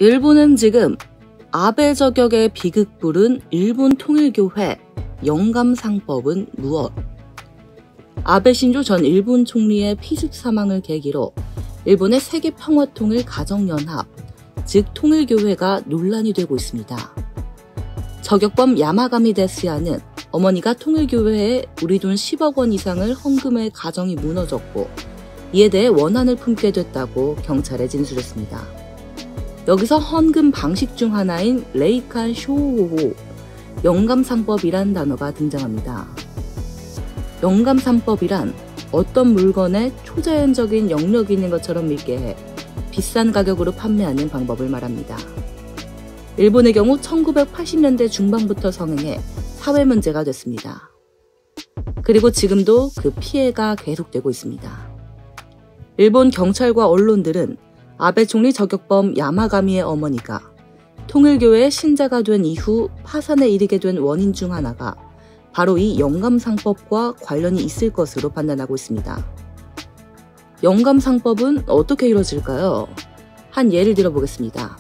일본은 지금 아베 저격의 비극 부른 일본 통일교회 영감상법은 무엇? 아베 신조 전 일본 총리의 피습 사망을 계기로 일본의 세계평화통일 가정연합, 즉 통일교회가 논란이 되고 있습니다. 저격범 야마가미 데스야는 어머니가 통일교회에 우리 돈 10억 원 이상을 헌금해 가정이 무너졌고 이에 대해 원한을 품게 됐다고 경찰에 진술했습니다. 여기서 헌금 방식 중 하나인 레이칸 쇼호호, 영감상법이란 단어가 등장합니다. 영감상법이란 어떤 물건에 초자연적인 영역이 있는 것처럼 믿게 해 비싼 가격으로 판매하는 방법을 말합니다. 일본의 경우 1980년대 중반부터 성행해 사회 문제가 됐습니다. 그리고 지금도 그 피해가 계속되고 있습니다. 일본 경찰과 언론들은 아베 총리 저격범 야마가미의 어머니가 통일교회의 신자가 된 이후 파산에 이르게 된 원인 중 하나가 바로 이 영감상법과 관련이 있을 것으로 판단하고 있습니다. 영감상법은 어떻게 이루어질까요? 한 예를 들어보겠습니다.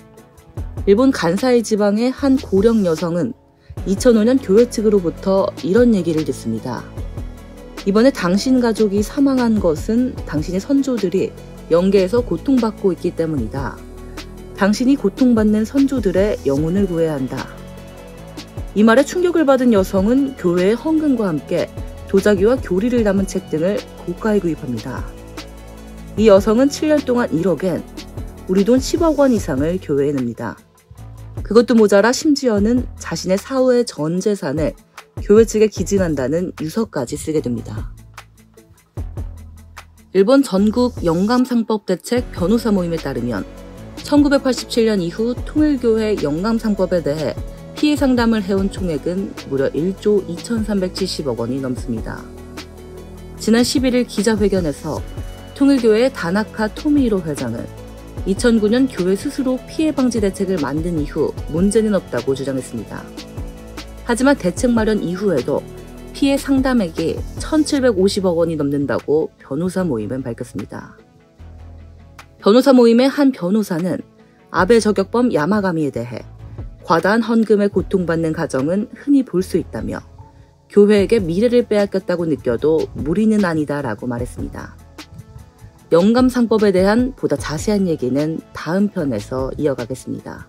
일본 간사이 지방의 한 고령 여성은 2005년 교회 측으로부터 이런 얘기를 듣습니다. 이번에 당신 가족이 사망한 것은 당신의 선조들이 영계에서 고통받고 있기 때문이다. 당신이 고통받는 선조들의 영혼을 구해야 한다. 이 말에 충격을 받은 여성은 교회의 헌금과 함께 도자기와 교리를 담은 책 등을 고가에 구입합니다. 이 여성은 7년 동안 1억엔, 우리 돈 10억 원 이상을 교회에 냅니다. 그것도 모자라 심지어는 자신의 사후의 전 재산을 교회 측에 기증한다는 유서까지 쓰게 됩니다. 일본 전국 영감상법 대책 변호사 모임에 따르면 1987년 이후 통일교회 영감상법에 대해 피해 상담을 해온 총액은 무려 1조 2370억 원이 넘습니다. 지난 11일 기자회견에서 통일교회의 다나카 토미히로 회장은 2009년 교회 스스로 피해 방지 대책을 만든 이후 문제는 없다고 주장했습니다. 하지만 대책 마련 이후에도 피해 상담액이 1750억 원이 넘는다고 변호사 모임은 밝혔습니다. 변호사 모임의 한 변호사는 아베 저격범 야마가미에 대해 과다한 헌금에 고통받는 가정은 흔히 볼 수 있다며 교회에게 미래를 빼앗겼다고 느껴도 무리는 아니다라고 말했습니다. 영감상법에 대한 보다 자세한 얘기는 다음 편에서 이어가겠습니다.